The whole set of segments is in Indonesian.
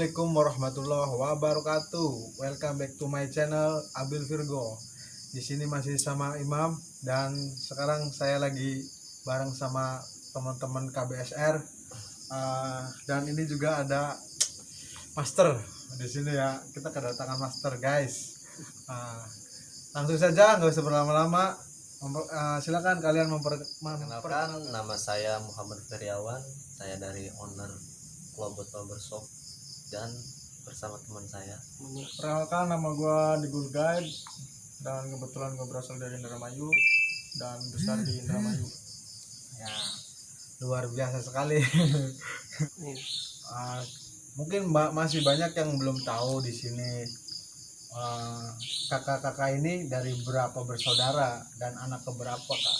Assalamualaikum warahmatullahi wabarakatuh. Welcome back to my channel Abil Virgo. Di sini masih sama Imam dan sekarang saya lagi bareng sama teman-teman KBSR. Dan ini juga ada Master di sini ya. Kita kedatangan Master guys. Langsung saja, nggak usah berlama-lama. Silakan kalian Perkenalkan, nama saya Muhammad Feriawan. Saya dari owner Klobot Barbershop dan bersama teman saya. Perkenalkan, nama gue Digul Guide dan kebetulan gue berasal dari Indramayu dan besar di Indramayu. Ya, luar biasa sekali. Mungkin masih banyak yang belum tahu di sini kakak-kakak ini dari berapa bersaudara dan anak keberapa, Kak?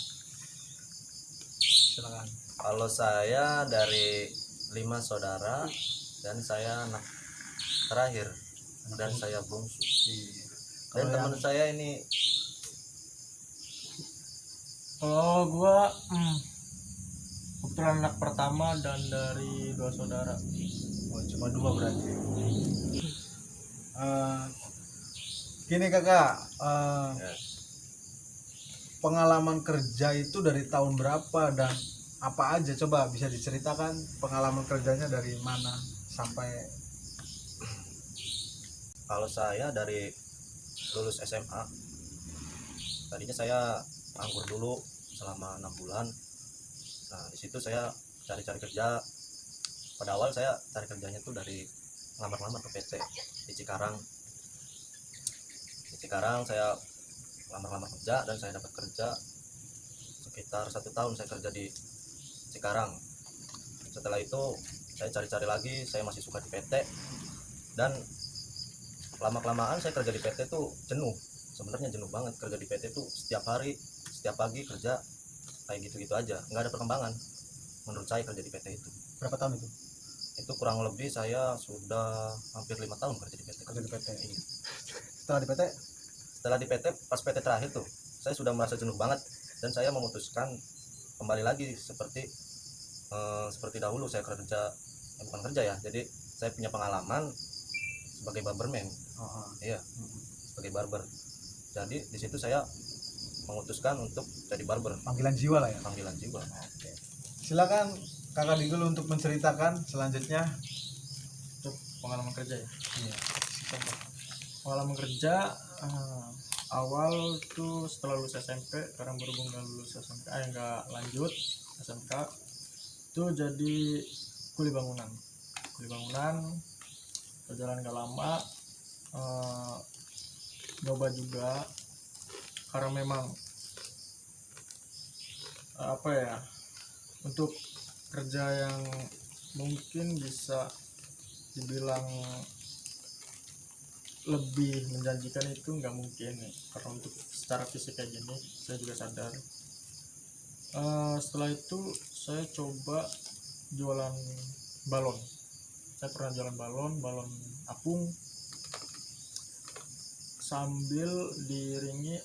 Silakan. Kalau saya dari 5 saudara dan saya anak terakhir dan saya bungsu. Dan teman saya ini, Kalau gue kebetulan anak pertama dan dari 2 saudara. Oh, cuma 2 berarti. Gini kakak, pengalaman kerja itu dari tahun berapa dan apa aja, coba bisa diceritakan pengalaman kerjanya dari mana sampai. kalau saya dari lulus SMA, tadinya saya nganggur dulu selama 6 bulan. Nah, di situ saya cari-cari kerja. Pada awal saya cari kerjanya tuh dari ngelamar-lamar ke PT di Cikarang. Di Cikarang saya lamar-lamar kerja dan saya dapat kerja sekitar 1 tahun saya kerja di Cikarang. Setelah itu saya cari-cari lagi, saya masih suka di PT, dan lama-kelamaan saya kerja di PT tuh jenuh. Sebenarnya jenuh banget kerja di PT tuh, setiap hari, setiap pagi kerja kayak gitu-gitu aja, nggak ada perkembangan menurut saya kerja di PT itu. Berapa tahun itu? Itu kurang lebih saya sudah hampir 5 tahun kerja di PT. Kerja di PT. Iya. Setelah di PT, Pas PT terakhir tuh saya sudah merasa jenuh banget dan saya memutuskan kembali lagi seperti dahulu saya kerja, bukan kerja ya, jadi saya punya pengalaman sebagai barberman. Iya, sebagai barber. Jadi di situ saya memutuskan untuk jadi barber, panggilan jiwa lah ya. panggilan jiwa. Oke. Silakan kakak Digul untuk menceritakan selanjutnya. Untuk pengalaman kerja ya. Iya. Pengalaman kerja awal tuh setelah lulus SMP, karena berhubung nggak lulus SMP, nggak lanjut SMK, itu jadi kuli bangunan. Berjalan nggak lama, nyoba juga karena memang untuk kerja yang mungkin bisa dibilang lebih menjanjikan itu nggak mungkin nih, karena untuk secara fisik kayak gini saya juga sadar. Setelah itu saya coba jualan balon. Saya pernah jualan balon apung sambil diiringi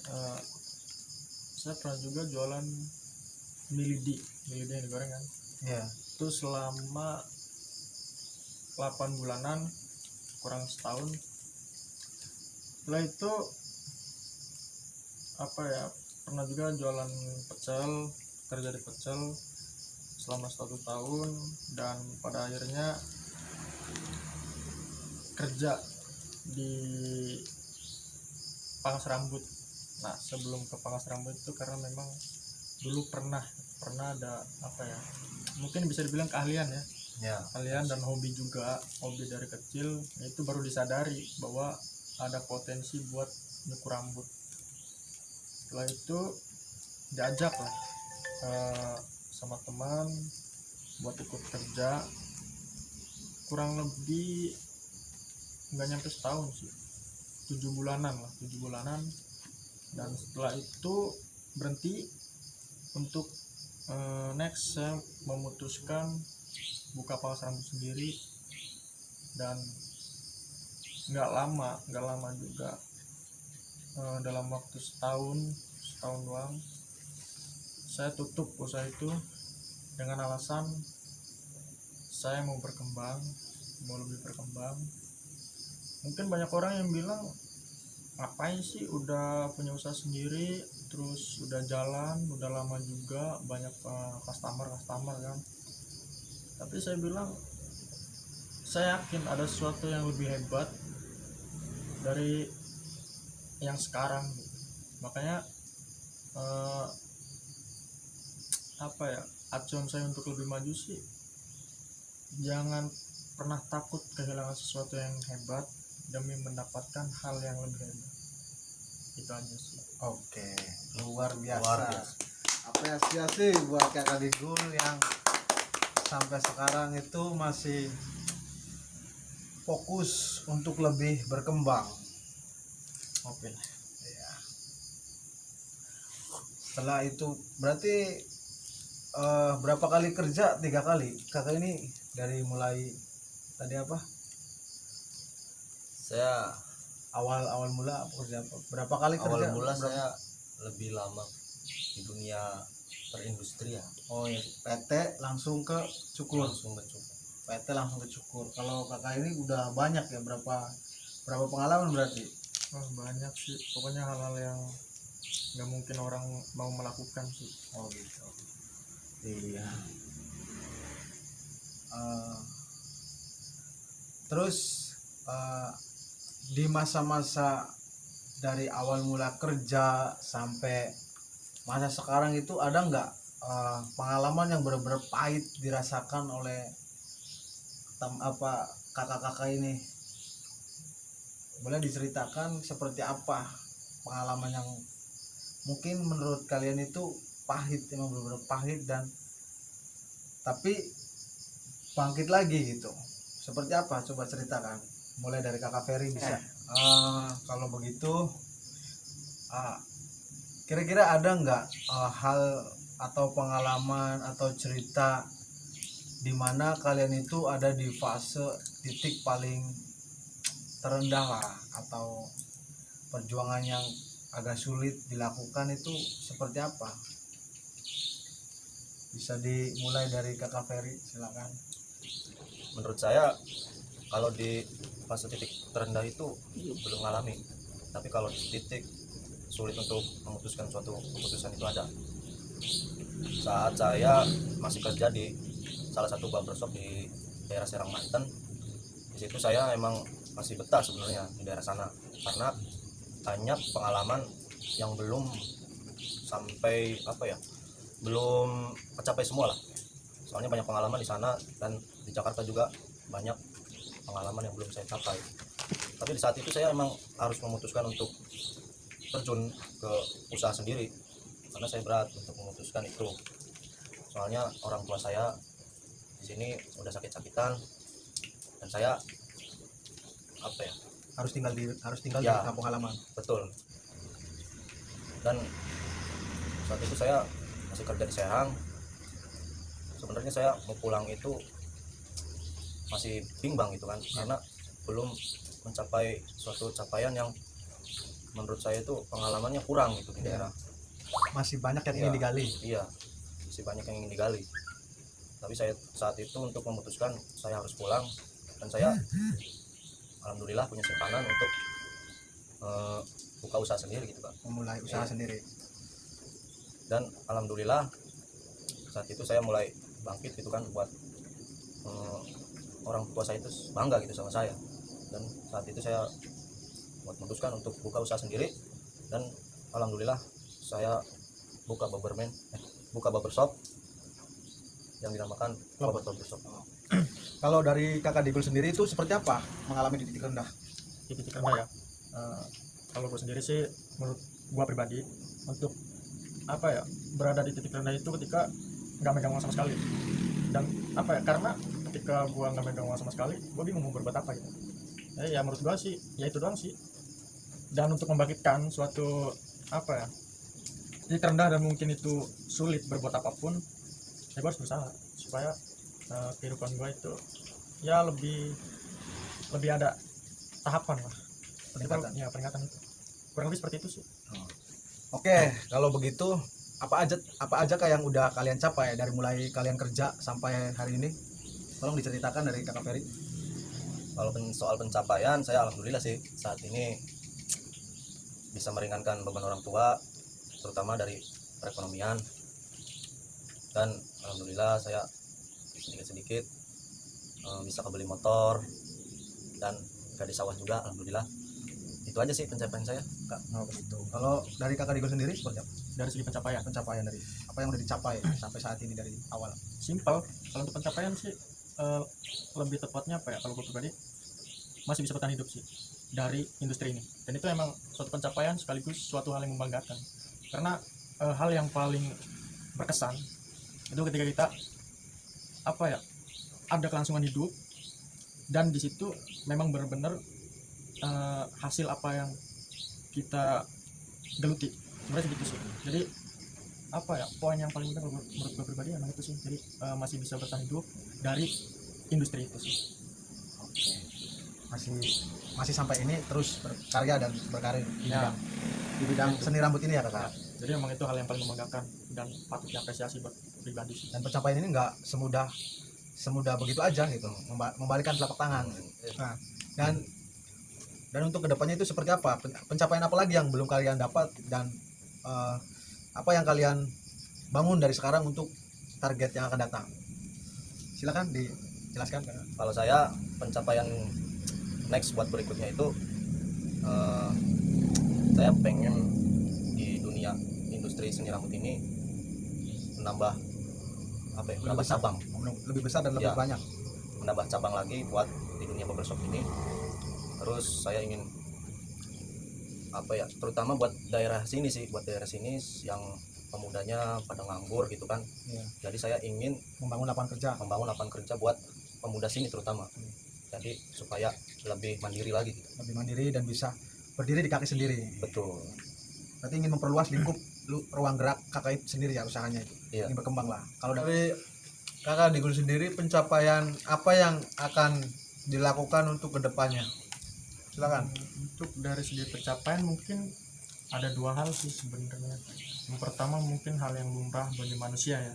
saya pernah juga jualan milidi yang digoreng kan. Iya. Itu selama 8 bulanan, kurang setahun. Setelah itu pernah juga jualan pecel, kerja di pecel selama 1 tahun, dan pada akhirnya kerja di pangkas rambut. Nah, sebelum ke pangkas rambut itu karena memang dulu pernah ada mungkin bisa dibilang keahlian ya. Ya. Kalian dan hobi dari kecil, itu baru disadari bahwa ada potensi buat nyukur rambut. Setelah itu diajak lah sama teman buat ikut kerja, kurang lebih nggak nyampe setahun sih, 7 bulanan, dan setelah itu berhenti. Untuk next saya memutuskan buka pangkas rambut sendiri, dan nggak lama juga, dalam waktu setahun doang saya tutup usaha itu dengan alasan saya mau berkembang, mau lebih berkembang. Mungkin banyak orang yang bilang ngapain sih udah punya usaha sendiri, terus udah jalan udah lama juga, banyak customer kan. Tapi saya bilang saya yakin ada sesuatu yang lebih hebat dari yang sekarang gitu. Makanya apa ya, acuan saya untuk lebih maju sih, jangan pernah takut kehilangan sesuatu yang hebat demi mendapatkan hal yang lebih hebat. Itu aja sih. Oke, luar biasa. Luar biasa. Apresiasi buat Kakak Digul yang sampai sekarang itu masih fokus untuk lebih berkembang. Oke. Ya. Setelah itu berarti berapa kali kerja? 3 kali. Kakak ini dari mulai tadi apa? Saya Awal mula kerja apa? Berapa kali kerja? awal mula Berapa- saya lebih lama di dunia perindustrian, Oh ya, PT langsung ke cukur. langsung mencoba. PT langsung ke cukur. Kalau kakak ini udah banyak ya, berapa pengalaman berarti? Banyak sih, pokoknya hal-hal yang nggak mungkin orang mau melakukan sih. Oh gitu. Iya. Eh, terus di masa-masa dari awal mula kerja sampai masa sekarang itu ada nggak pengalaman yang benar-benar pahit dirasakan oleh kakak-kakak ini? Boleh diceritakan seperti apa pengalaman yang mungkin menurut kalian itu pahit, emang benar-benar pahit, dan tapi bangkit lagi gitu. Seperti apa? Coba ceritakan. Mulai dari kakak Ferry bisa. Kalau begitu, kira-kira ada nggak hal atau pengalaman atau cerita di mana kalian itu ada di fase titik paling terendah lah, atau perjuangan yang agak sulit dilakukan itu seperti apa? Bisa dimulai dari kakak Ferry, silakan. Menurut saya kalau di fase titik terendah itu belum ngalami, tapi kalau di titik sulit untuk memutuskan suatu keputusan itu ada. Saat saya masih kerja di salah satu barbershop di daerah Serang, Banten, di situ saya memang masih betah sebenarnya di daerah sana, karena banyak pengalaman yang belum sampai belum tercapai semua lah. Soalnya banyak pengalaman di sana, dan di Jakarta juga banyak pengalaman yang belum saya capai. Tapi di saat itu saya emang harus memutuskan untuk terjun ke usaha sendiri, karena saya berat untuk memutuskan itu. Soalnya orang tua saya di sini udah sakit-sakitan, dan saya Harus tinggal di Ya. kampung halaman. betul. Dan saat itu saya masih kerja di Serang. Sebenarnya saya mau pulang itu masih bimbang gitu kan, karena belum mencapai suatu capaian yang menurut saya itu pengalamannya kurang gitu di daerah. Masih banyak yang Iya. ingin digali. Iya, masih banyak yang ingin digali. Tapi saya saat itu untuk memutuskan saya harus pulang, dan saya alhamdulillah punya simpanan untuk buka usaha sendiri gitu kan. Memulai usaha Iya. sendiri. Dan alhamdulillah saat itu saya mulai bangkit gitu kan, buat orang tua saya itu bangga gitu sama saya. Dan saat itu saya memutuskan untuk buka usaha sendiri, dan alhamdulillah saya buka barbershop yang dinamakan Robot Barbershop. Kalau dari kakak Digul sendiri itu seperti apa mengalami di titik rendah? Di titik rendah ya, kalau gue sendiri sih, menurut gue pribadi, untuk berada di titik rendah itu ketika nggak megang uang sama sekali. Dan karena ketika gue nggak megang uang sama sekali, gue bingung mau berbuat apa gitu. Ya menurut gue sih ya itu doang sih. Dan untuk membangkitkan suatu titik rendah, dan mungkin itu sulit berbuat apapun, ya gue harus berusaha supaya kehidupan gue itu ya lebih ada tahapan lah, Peningkatan. ya peningkatan itu kurang lebih seperti itu sih. Oke, kalau begitu apa aja kah yang udah kalian capai dari mulai kalian kerja sampai hari ini? Tolong diceritakan dari kakak Ferry. Kalau soal pencapaian, saya alhamdulillah sih saat ini bisa meringankan beban orang tua, terutama dari perekonomian. Dan alhamdulillah saya sedikit-sedikit bisa kebeli motor dan gak di sawah juga, alhamdulillah. Itu aja sih pencapaian saya, Kak. Oh begitu. Kalau dari kakak Digul sendiri seperti apa? Dari segi pencapaian Pencapaian dari apa yang udah dicapai sampai saat ini dari awal? simpel. Kalau untuk pencapaian sih lebih tepatnya apa ya, kalau gue pribadi masih bisa bertahan hidup sih dari industri ini, dan itu emang suatu pencapaian sekaligus suatu hal yang membanggakan, karena hal yang paling berkesan itu ketika kita apa ya, ada kelangsungan hidup, dan di situ memang benar-benar hasil apa yang kita geluti sebenarnya segitu sih. Jadi apa ya, poin yang paling penting menurut gue pribadi emang itu sih. Jadi masih bisa bertahan hidup dari industri itu sih. Masih sampai ini terus berkarya dan berkarir Ya. di bidang seni rambut ini ya kakak. Jadi emang itu hal yang paling membanggakan dan patut diapresiasi buat pribadi sih. Dan pencapaian ini nggak semudah begitu aja gitu, membalikan telapak tangan. Nah, dan untuk kedepannya itu seperti apa? Pencapaian apa lagi yang belum kalian dapat, dan apa yang kalian bangun dari sekarang untuk target yang akan datang? Silakan dijelaskan kakak. Kalau saya pencapaian next buat berikutnya itu saya pengen di dunia industri seni rambut ini menambah apa ya, menambah cabang, Lebih besar dan lebih Ya. banyak. menambah cabang lagi buat di dunia barbershop ini. Terus saya ingin apa ya, terutama buat daerah sini yang pemudanya pada nganggur gitu kan. Iya. Jadi saya ingin Membangun lapangan kerja buat pemuda sini terutama. Jadi supaya lebih mandiri lagi gitu. lebih mandiri dan bisa berdiri di kaki sendiri. Betul. Berarti ingin memperluas lingkup ruang gerak kakak itu sendiri ya, usahanya itu. Iya. Ingin berkembang lah. Kalau dari kakak Digul sendiri, pencapaian apa yang akan dilakukan untuk kedepannya? Silakan. Untuk dari segi pencapaian mungkin ada dua hal sih sebenarnya. Yang pertama mungkin hal yang lumrah bagi manusia ya,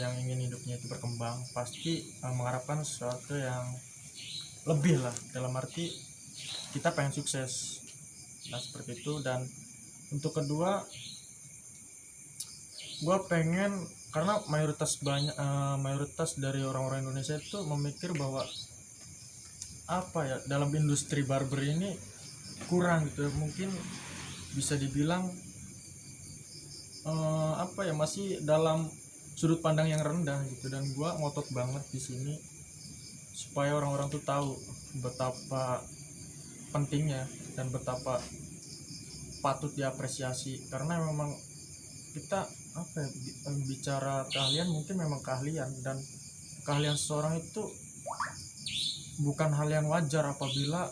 yang ingin hidupnya itu berkembang, pasti mengharapkan sesuatu yang lebih lah, dalam arti kita pengen sukses. Nah seperti itu. Dan untuk kedua, gue pengen, karena mayoritas dari orang-orang Indonesia itu memikir bahwa apa ya, dalam industri barber ini kurang gitu, mungkin bisa dibilang apa ya, masih dalam sudut pandang yang rendah gitu. Dan gua ngotot banget di sini supaya orang-orang tuh tahu betapa pentingnya dan betapa patut diapresiasi, karena memang kita apa ya, bicara keahlian, mungkin memang keahlian, dan keahlian seseorang itu bukan hal yang wajar apabila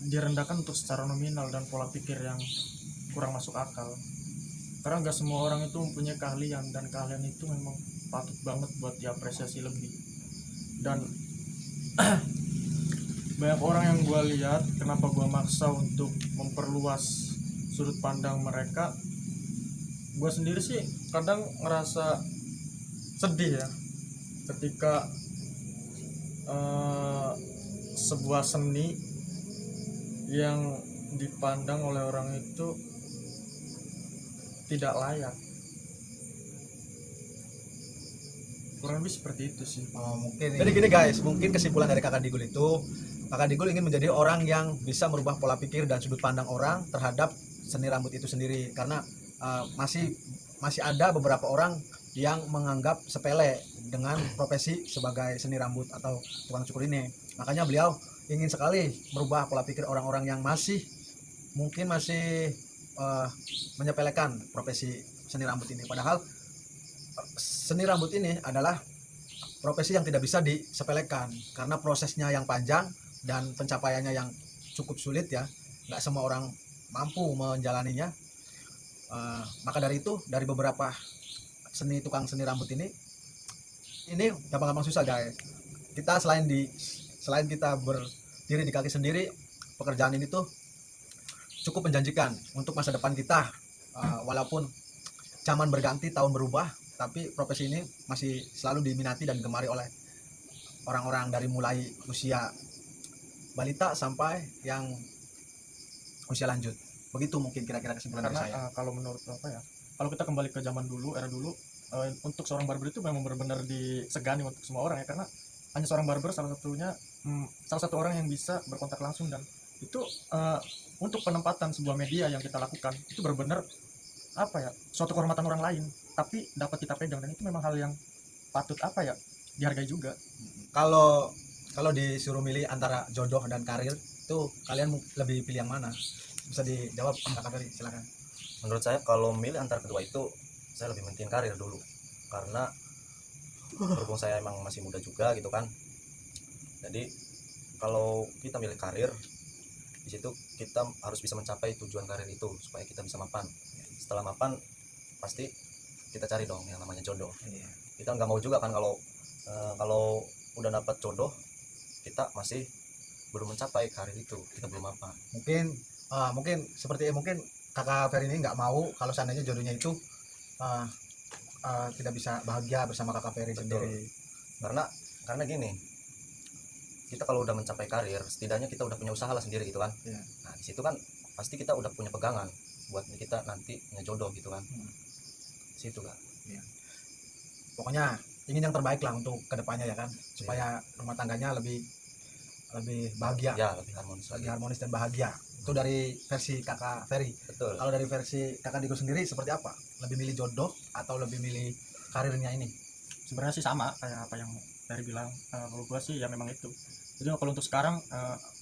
direndahkan untuk secara nominal dan pola pikir yang kurang masuk akal. Karena nggak semua orang itu mempunyai keahlian, dan keahlian itu memang patut banget buat diapresiasi lebih. Dan banyak orang yang gue lihat, kenapa gue maksa untuk memperluas sudut pandang mereka, gue sendiri sih kadang ngerasa sedih ya ketika sebuah seni yang dipandang oleh orang itu tidak layak. Kurang lebih seperti itu sih. Mungkin jadi gini guys, mungkin kesimpulan dari kakak Digul itu, kakak Digul ingin menjadi orang yang bisa merubah pola pikir dan sudut pandang orang terhadap seni rambut itu sendiri, karena masih ada beberapa orang yang menganggap sepele dengan profesi sebagai seni rambut atau tukang cukur ini. Makanya beliau ingin sekali merubah pola pikir orang-orang yang masih menyepelekan profesi seni rambut ini. Padahal seni rambut ini adalah profesi yang tidak bisa disepelekan, karena prosesnya yang panjang dan pencapaiannya yang cukup sulit ya. Nggak semua orang mampu menjalaninya. Maka dari itu, dari beberapa tukang seni rambut ini gampang-gampang susah guys. Kita selain kita berdiri di kaki sendiri, pekerjaan ini tuh cukup menjanjikan untuk masa depan kita. Walaupun zaman berganti, tahun berubah, tapi profesi ini masih selalu diminati dan digemari oleh orang-orang dari mulai usia balita sampai yang usia lanjut. Begitu mungkin kira-kira kesimpulan dari Karena saya. kalau menurut apa ya, kalau kita kembali ke zaman dulu, era dulu, untuk seorang barber itu memang benar-benar disegani untuk semua orang ya, karena hanya seorang barber salah satunya, salah satu orang yang bisa berkontak langsung, dan itu untuk penempatan sebuah media yang kita lakukan itu benar-benar apa ya, suatu kehormatan orang lain tapi dapat kita pegang, dan itu memang hal yang patut apa ya, dihargai juga. Kalau kalau disuruh milih antara jodoh dan karir, itu kalian lebih pilih yang mana? Bisa dijawab Kakak Ferry, silakan. Menurut saya kalau milih antara kedua itu saya lebih penting karir dulu, karena berhubung saya emang masih muda juga gitu kan. Jadi kalau kita milih karir, di situ kita harus bisa mencapai tujuan karir itu supaya kita bisa mapan. Setelah mapan pasti kita cari dong yang namanya jodoh. Kita nggak mau juga kan kalau udah dapat jodoh kita masih belum mencapai karir itu, kita belum mapan. Mungkin seperti mungkin Kakak Ferry ini nggak mau kalau seandainya jodohnya itu tidak bisa bahagia bersama Kakak Ferry Betul. sendiri. Karena gini, kita kalau udah mencapai karir setidaknya kita udah punya usaha lah sendiri gitu kan. Iya. Nah di situ kan pasti kita udah punya pegangan buat kita nanti punya jodoh gitu kan. Situ kan. Pokoknya ingin yang terbaik lah untuk kedepannya ya kan, supaya rumah tangganya lebih bahagia, Ya lebih harmonis lagi. lebih harmonis dan bahagia. Itu dari versi Kakak Ferry. Betul. Kalau dari versi Kakak Digo sendiri seperti apa? Lebih milih jodoh atau lebih milih karirnya ini? Sebenarnya sih sama kayak apa yang Ferry bilang. Kalau gua sih ya memang itu. Jadi kalau untuk sekarang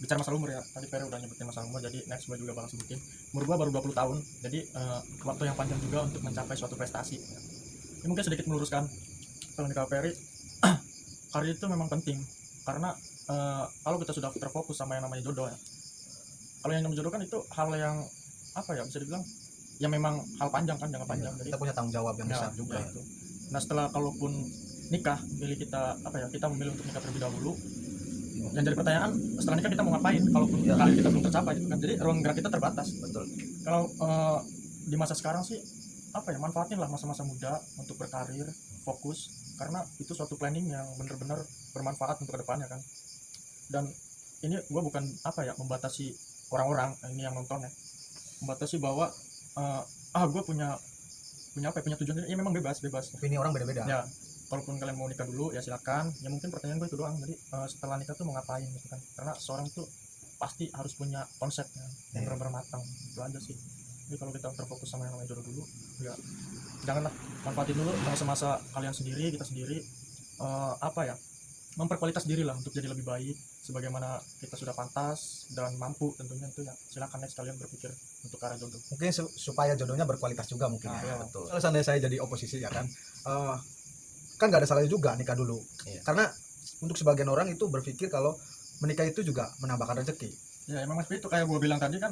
bicara masalah umur ya, tadi Ferry udah nyebutin masalah umur, jadi next gua juga bakal sebutin. Umur gua baru 20 tahun, jadi waktu yang panjang juga untuk mencapai suatu prestasi. Ini mungkin sedikit meluruskan kalau di Kak Ferry, karir itu memang penting, karena kalau kita sudah terfokus sama yang namanya jodoh ya, kalau yang namanya jodoh kan itu hal yang apa ya, bisa dibilang ya memang hal panjang kan, jangka panjang. Jadi Kita punya tanggung jawab yang besar juga. itu. Nah setelah kalaupun nikah, pilih kita apa ya, kita memilih untuk nikah terlebih dahulu, yang jadi pertanyaan setelah nikah kita mau ngapain kalaupun karir kita belum tercapai gitu kan. Jadi ruang gerak kita terbatas. Betul. Kalau di masa sekarang sih apa ya, manfaatin lah masa-masa muda untuk berkarir, fokus, karena itu suatu planning yang benar-benar bermanfaat untuk kedepannya kan. Dan ini gue bukan apa ya, membatasi orang-orang ini yang nonton ya, membatasi bahwa gue punya apa ya, punya tujuan ini, ya memang bebas Opini orang beda-beda. ya. Kalaupun kalian mau nikah dulu ya silakan, ya mungkin pertanyaan gue itu doang. Jadi setelah nikah tuh mau ngapain gitu kan, karena seorang tuh pasti harus punya konsepnya yang benar-benar matang. Itu aja sih. Jadi kalau kita terfokus sama yang namanya jodoh dulu, ya janganlah, manfaatin dulu masa-masa kalian sendiri, kita sendiri, apa ya, memperkualitas diri lah untuk jadi lebih baik sebagaimana kita sudah pantas dan mampu tentunya. Itu ya silakan next kalian berpikir untuk ke arah jodoh. Mungkin supaya jodohnya berkualitas juga mungkin ya. Ya, Betul. Kalau seandainya saya jadi oposisi ya kan, kan nggak ada salahnya juga nikah dulu. Iya. Karena untuk sebagian orang itu berpikir kalau menikah itu juga menambahkan rezeki. Ya emang seperti itu, kayak gue bilang tadi kan,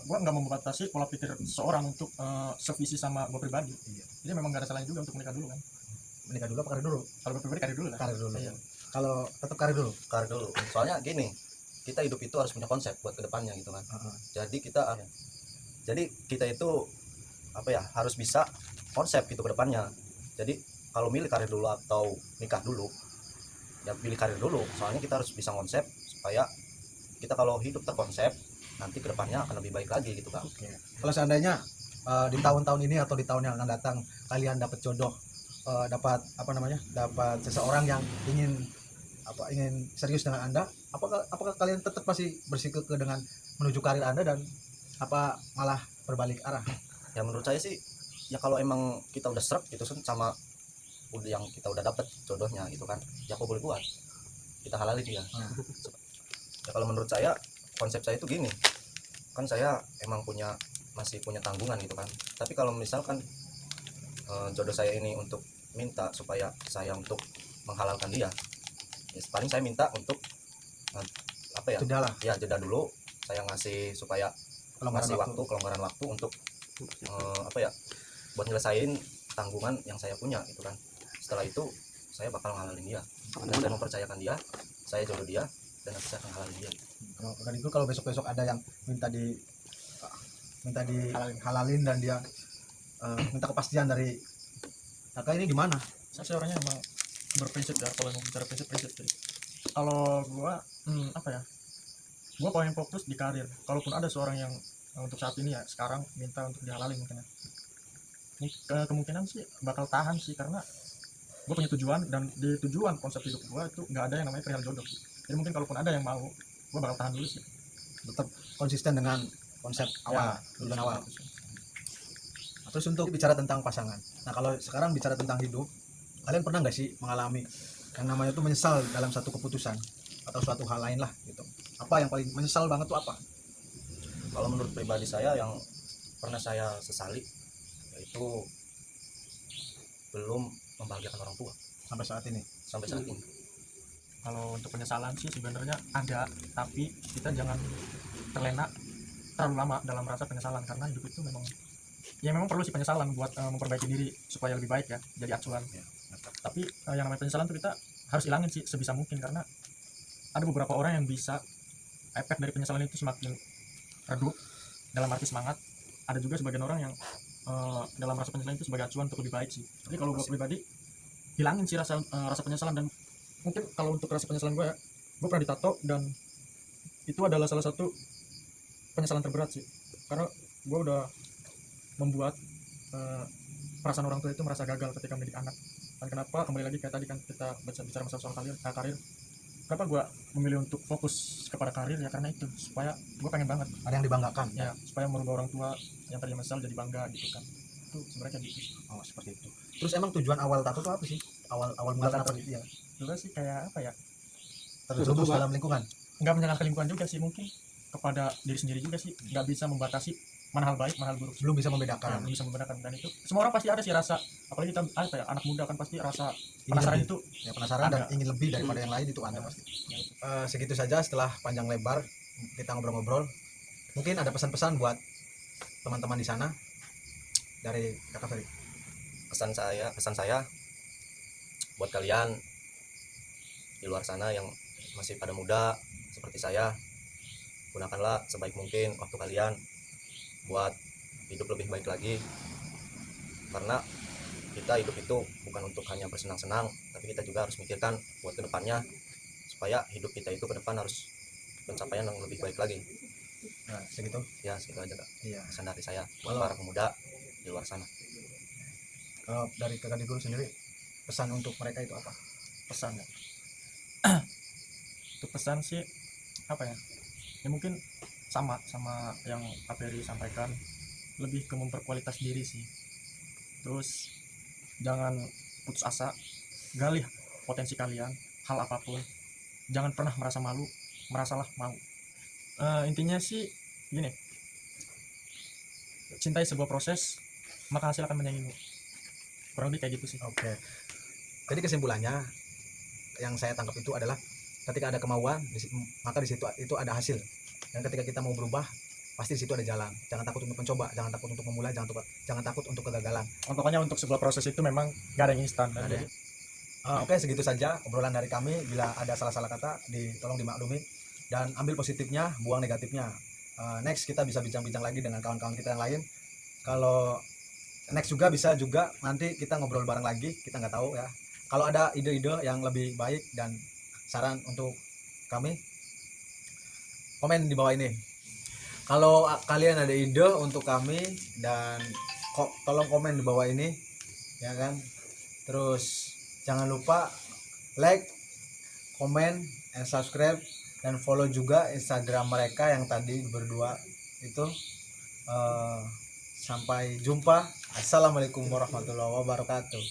gue nggak membatasi pola pikir seorang untuk sevisi sama gue pribadi. Iya. Jadi memang nggak ada salahnya juga untuk menikah dulu kan. Menikah dulu apa karir dulu? Kalau gue pribadi karir dulu lah. Karir dulu. Iya. Kalau tetap karir dulu. Karir dulu. Soalnya gini, kita hidup itu harus punya konsep buat kedepannya gitu kan. Jadi kita itu apa ya, harus bisa konsep gitu kedepannya. Jadi kalau milih karir dulu atau nikah dulu, ya pilih karir dulu. Soalnya kita harus bisa konsep supaya kita kalau hidup terkonsep nanti kedepannya akan lebih baik lagi gitu kan. Oke. Kalau seandainya di tahun-tahun ini atau di tahun yang akan datang kalian dapat jodoh, dapat dapat seseorang yang ingin serius dengan Anda, apakah kalian tetap masih bersikukuh dengan menuju karir Anda, dan apa malah berbalik arah? Ya menurut saya sih, ya kalau emang kita udah srek gitu kan sama yang kita udah dapat jodohnya gitu kan, ya kok boleh buat kita halalin dia. Ya kalau menurut saya, konsep saya itu gini, kan saya emang masih punya tanggungan gitu kan. Tapi kalau misalkan jodoh saya ini untuk minta supaya saya untuk menghalalkan dia, ya paling saya minta untuk apa ya, Sudah lah, jeda dulu, saya ngasih supaya ngasih kelonggaran waktu untuk apa ya, buat nyelesain tanggungan yang saya punya gitu kan. Setelah itu saya bakal ngalalin dia, karena saya mempercayakan dia, saya jodoh dia, dan nanti saya akan ngalalin dia. Kalau besok-besok ada yang minta halalin dan dia minta kepastian dari Kakak, ini gimana? Saya sih orangnya emang berprinsip ya, kalau mau bicara prinsip. Jadi Kalau gua apa ya, gua paling fokus di karir. Kalaupun ada seorang yang untuk saat ini ya sekarang minta untuk dihalalin mungkin ya, kemungkinan sih bakal tahan sih, karena gue punya tujuan, dan di tujuan konsep hidup gue itu nggak ada yang namanya perihal jodoh sih. Jadi mungkin kalaupun ada yang mau, gue bakal tahan dulu sih. Tetap konsisten dengan konsep awal, tujuan awal. Gitu sih. Nah, terus untuk bicara tentang pasangan, nah kalau sekarang bicara tentang hidup, kalian pernah nggak sih mengalami yang namanya tuh menyesal dalam satu keputusan atau suatu hal lain lah gitu? Apa yang paling menyesal banget tuh apa? Kalau menurut pribadi saya yang pernah saya sesali yaitu belum membahagiakan orang tua Sampai saat ini? sampai saat ini. Kalau untuk penyesalan sih sebenarnya ada, tapi kita jangan terlena terlalu lama dalam rasa penyesalan, karena hidup itu memang perlu sih penyesalan buat memperbaiki diri supaya lebih baik ya, jadi acuan. Tapi yang namanya penyesalan tuh kita harus ilangin sih sebisa mungkin, karena ada beberapa orang yang bisa efek dari penyesalan itu semakin redup dalam arti semangat. Ada juga sebagian orang yang dalam rasa penyesalan itu sebagai acuan untuk lebih baik sih. Jadi kalau gue pribadi hilangin sih rasa penyesalan. Dan mungkin kalau untuk rasa penyesalan gue ya, gue pernah ditato, dan itu adalah salah satu penyesalan terberat sih, karena gue udah membuat perasaan orang tua itu merasa gagal ketika mendidik anak. Dan kenapa, kembali lagi kayak tadi kan kita bicara masalah soal karir, kenapa gue memilih untuk fokus kepada karir ya, karena itu supaya gue pengen banget Ada yang dibanggakan? ya, supaya merubah orang tua yang tadinya menyesal jadi bangga gitu kan. Itu sebenarnya kayak gitu. Oh seperti itu. Terus emang tujuan awal tato itu apa sih? Awal mula Tato. kenapa gitu ya? Juga sih kayak apa ya, Terjerumus dalam lingkungan. nggak menyalahkan lingkungan juga sih, mungkin kepada diri sendiri juga sih, nggak bisa membatasi mana hal baik mana hal buruk. Belum bisa Nah, membedakan. belum bisa membedakan, dan itu semua orang pasti ada sih rasa, apalagi kita apa ya, anak muda kan pasti rasa penasaran lebih. itu. Ya penasaran dan Ada. ingin lebih daripada yang lain itu ada pasti. Segitu saja setelah panjang lebar kita ngobrol-ngobrol. Mungkin ada pesan-pesan buat teman-teman di sana dari Kakak Ferry. Pesan saya buat kalian di luar sana yang masih pada muda seperti saya, gunakanlah sebaik mungkin waktu kalian buat hidup lebih baik lagi, karena kita hidup itu bukan untuk hanya bersenang-senang, tapi kita juga harus mikirkan buat kedepannya, supaya hidup kita itu ke depan harus pencapaian yang lebih baik lagi. Nah, segitu. Ya segitu aja Kak, Iya. pesan dari saya buat para pemuda di luar sana. Kalau dari Kakak Digul sendiri, pesan untuk mereka itu apa? Pesan ya. Untuk pesan sih apa ya, ya mungkin sama yang Kak Ferry sampaikan, lebih ke memperkualitas diri sih. Terus jangan putus asa, gali potensi kalian, hal apapun, jangan pernah merasa malu, merasalah mau. Intinya sih gini, cintai sebuah proses, maka hasil akan menyaingimu. Kurang lebih kayak gitu sih. Oke. Jadi kesimpulannya yang saya tangkap itu adalah ketika ada kemauan, maka di situ itu ada hasil. Dan ketika kita mau berubah, pasti di situ ada jalan. Jangan takut untuk mencoba, jangan takut untuk memulai, jangan takut untuk kegagalan. Pokoknya untuk sebuah proses itu memang gak ada yang instan. Nggak ada Jadi Oke, segitu saja obrolan dari kami. Bila ada salah-salah kata, tolong dimaklumi dan ambil positifnya, buang negatifnya. Next kita bisa bincang-bincang lagi dengan kawan-kawan kita yang lain. Kalau next juga bisa juga nanti kita ngobrol bareng lagi, kita nggak tahu ya. Kalau ada ide-ide yang lebih baik dan saran untuk kami, komen di bawah ini. Kalau kalian ada ide untuk kami, dan tolong komen di bawah ini ya kan. Terus jangan lupa like, comment, and subscribe, dan follow juga Instagram mereka yang tadi berdua itu. Sampai jumpa. Assalamualaikum warahmatullahi wabarakatuh.